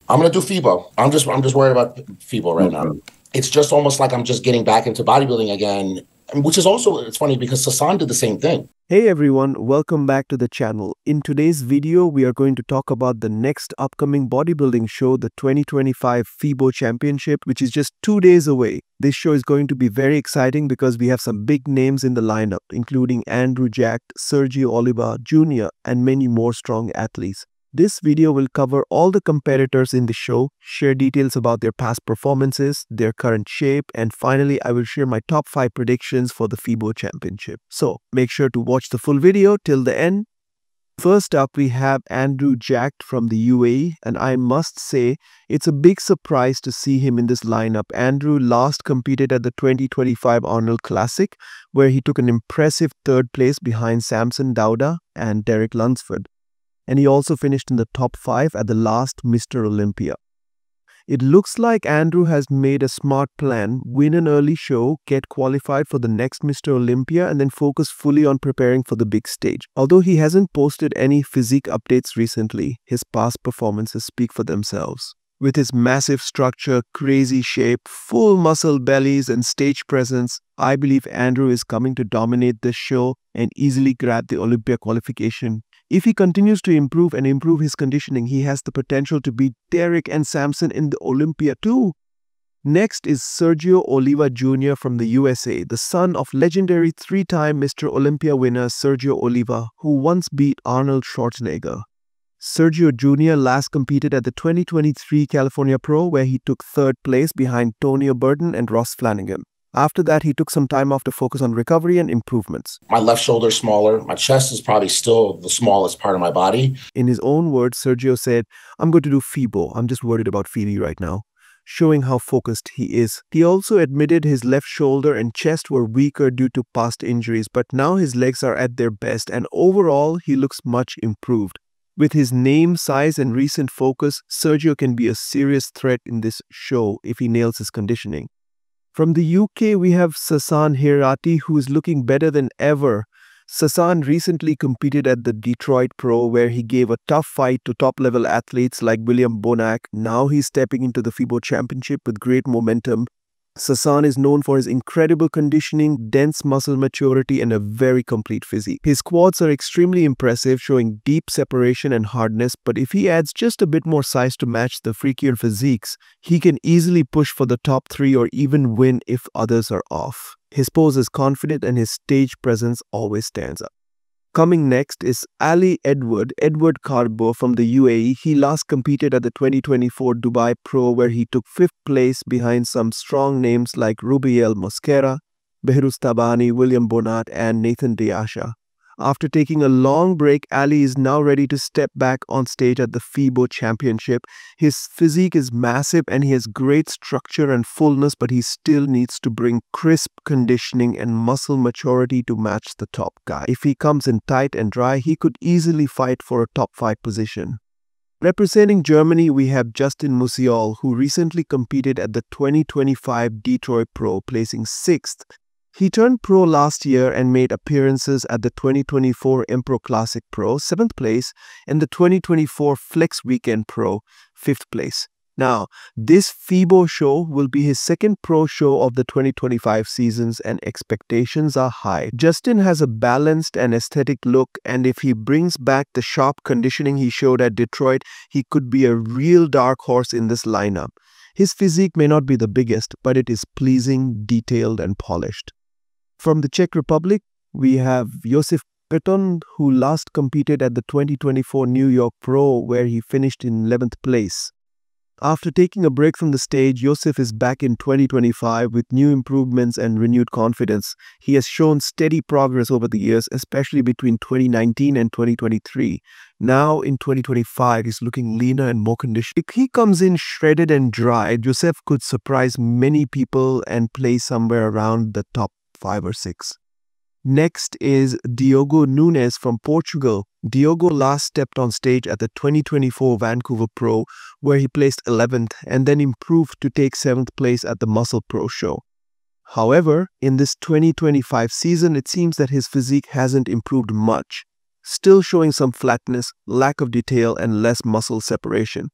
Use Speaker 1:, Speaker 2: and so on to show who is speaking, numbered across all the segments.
Speaker 1: I'm gonna do Fibo. I'm just worried about Fibo right now.
Speaker 2: Okay.
Speaker 1: It's just almost like I'm just getting back into bodybuilding again, which is also it's funny because Sasan did the same thing.
Speaker 3: Hey everyone, welcome back to the channel. In today's video, we are going to talk about the next upcoming bodybuilding show, the 2025 Fibo Championship, which is just 2 days away. This show is going to be very exciting because we have some big names in the lineup, including Andrew Jack, Sergio Oliva Jr., and many more strong athletes. This video will cover all the competitors in the show, share details about their past performances, their current shape, and finally I will share my top 5 predictions for the Fibo Championship. So make sure to watch the full video till the end. First up, we have Andrew Jack from the UAE, and I must say it's a big surprise to see him in this lineup. Andrew last competed at the 2025 Arnold Classic, where he took an impressive 3rd place behind Samson Dauda and Derek Lunsford. And he also finished in the top 5 at the last Mr. Olympia. It looks like Andrew has made a smart plan: win an early show, get qualified for the next Mr. Olympia, and then focus fully on preparing for the big stage. Although he hasn't posted any physique updates recently, his past performances speak for themselves. With his massive structure, crazy shape, full muscle bellies, and stage presence, I believe Andrew is coming to dominate this show and easily grab the Olympia qualification. If he continues to improve his conditioning, he has the potential to beat Derek and Samson in the Olympia too. Next is Sergio Oliva Jr. from the USA, the son of legendary 3-time Mr. Olympia winner Sergio Oliva, who once beat Arnold Schwarzenegger. Sergio Jr. last competed at the 2023 California Pro, where he took 3rd place behind Tonio Burton and Ross Flanagan. After that, he took some time off to focus on recovery and improvements.
Speaker 1: My left shoulder is smaller. My chest is probably still the smallest part of my body.
Speaker 3: In his own words, Sergio said, "I'm going to do Fibo. I'm just worried about Phoebe right now," showing how focused he is. He also admitted his left shoulder and chest were weaker due to past injuries, but now his legs are at their best and overall he looks much improved. With his name, size, and recent focus, Sergio can be a serious threat in this show if he nails his conditioning. From the UK, we have Sasan Hirati, who is looking better than ever. Sasan recently competed at the Detroit Pro, where he gave a tough fight to top-level athletes like William Bonac. Now he's stepping into the Fibo Championship with great momentum. Sasan is known for his incredible conditioning, dense muscle maturity, and a very complete physique. His quads are extremely impressive, showing deep separation and hardness, but if he adds just a bit more size to match the freakier physiques, he can easily push for the top 3 or even win if others are off. His pose is confident and his stage presence always stands up. Coming next is Ali Edward Carbo from the UAE. He last competed at the 2024 Dubai Pro, where he took 5th place behind some strong names like Rubiel Mosquera, Behruz Tabani, William Bonat, and Nathan Diasha. After taking a long break, Ali is now ready to step back on stage at the Fibo Championship. His physique is massive and he has great structure and fullness, but he still needs to bring crisp conditioning and muscle maturity to match the top guy. If he comes in tight and dry, he could easily fight for a top 5 position. Representing Germany, we have Justin Musial, who recently competed at the 2025 Detroit Pro, placing 6th. He turned pro last year and made appearances at the 2024 Empro Classic Pro, 7th place, and the 2024 Flex Weekend Pro, 5th place. Now, this Fibo show will be his 2nd pro show of the 2025 seasons and expectations are high. Justin has a balanced and aesthetic look, and if he brings back the sharp conditioning he showed at Detroit, he could be a real dark horse in this lineup. His physique may not be the biggest, but it is pleasing, detailed, and polished. From the Czech Republic, we have Josef Peton, who last competed at the 2024 New York Pro, where he finished in 11th place. After taking a break from the stage, Josef is back in 2025 with new improvements and renewed confidence. He has shown steady progress over the years, especially between 2019 and 2023. Now in 2025, he's looking leaner and more conditioned. If he comes in shredded and dry, Josef could surprise many people and play somewhere around the top 5 or 6. Next is Diogo Nunes from Portugal. Diogo last stepped on stage at the 2024 Vancouver Pro, where he placed 11th and then improved to take 7th place at the Muscle Pro show. However, in this 2025 season, it seems that his physique hasn't improved much, still showing some flatness, lack of detail, and less muscle separation.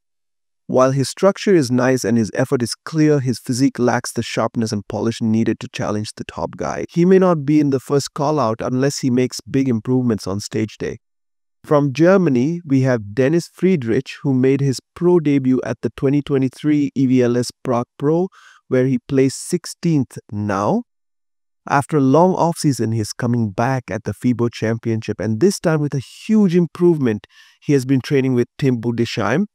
Speaker 3: While his structure is nice and his effort is clear, his physique lacks the sharpness and polish needed to challenge the top guy. He may not be in the first call-out unless he makes big improvements on stage day. From Germany, we have Dennis Friedrich, who made his pro debut at the 2023 EVLS Prague Pro, where he placed 16th now. After a long offseason, he is coming back at the Fibo Championship, and this time with a huge improvement. He has been training with Tim Budesheim,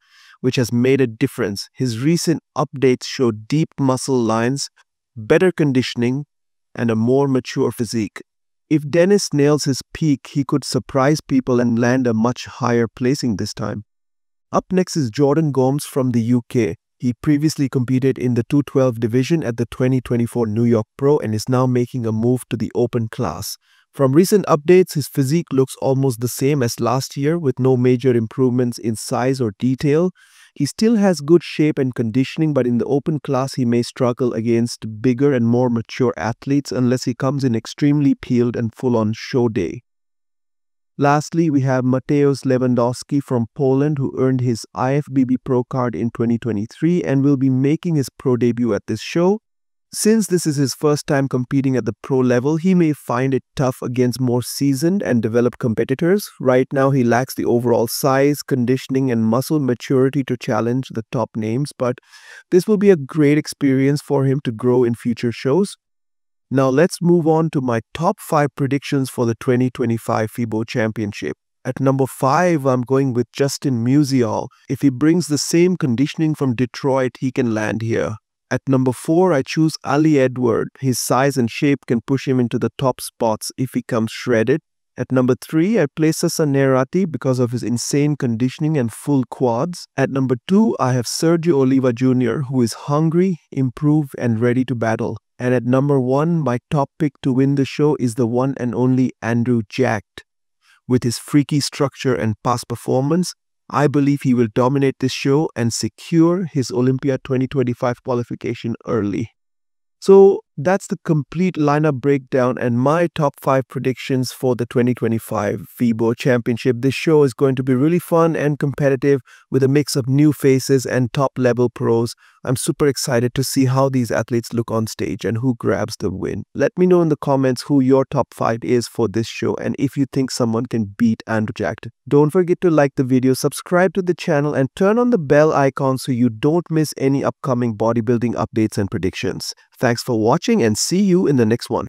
Speaker 3: which has made a difference. His recent updates show deep muscle lines, better conditioning, and a more mature physique. If Dennis nails his peak, he could surprise people and land a much higher placing this time. Up next is Jordan Gomes from the UK. He previously competed in the 212 division at the 2024 New York Pro and is now making a move to the open class. From recent updates, his physique looks almost the same as last year with no major improvements in size or detail. He still has good shape and conditioning, but in the open class he may struggle against bigger and more mature athletes unless he comes in extremely peeled and full on show day. Lastly, we have Mateusz Lewandowski from Poland, who earned his IFBB Pro card in 2023 and will be making his pro debut at this show. Since this is his first time competing at the pro level, he may find it tough against more seasoned and developed competitors. Right now, he lacks the overall size, conditioning, and muscle maturity to challenge the top names, but this will be a great experience for him to grow in future shows. Now let's move on to my top 5 predictions for the 2025 Fibo Championship. At number 5, I'm going with Justin Musial. If he brings the same conditioning from Detroit, he can land here. At number 4, I choose Ali Edward. His size and shape can push him into the top spots if he comes shredded. At number 3, I place Sasa Nerati because of his insane conditioning and full quads. At number 2, I have Sergio Oliva Jr., who is hungry, improved, and ready to battle. And at number 1, my top pick to win the show is the one and only Andrew Jacked. With his freaky structure and past performance, I believe he will dominate this show and secure his Olympia 2025 qualification early. So that's the complete lineup breakdown and my top 5 predictions for the 2025 Fibo Championship. This show is going to be really fun and competitive with a mix of new faces and top level pros. I'm super excited to see how these athletes look on stage and who grabs the win. Let me know in the comments who your top 5 is for this show and if you think someone can beat Andrew Jacked. Don't forget to like the video, subscribe to the channel, and turn on the bell icon so you don't miss any upcoming bodybuilding updates and predictions. Thanks for watching and see you in the next one.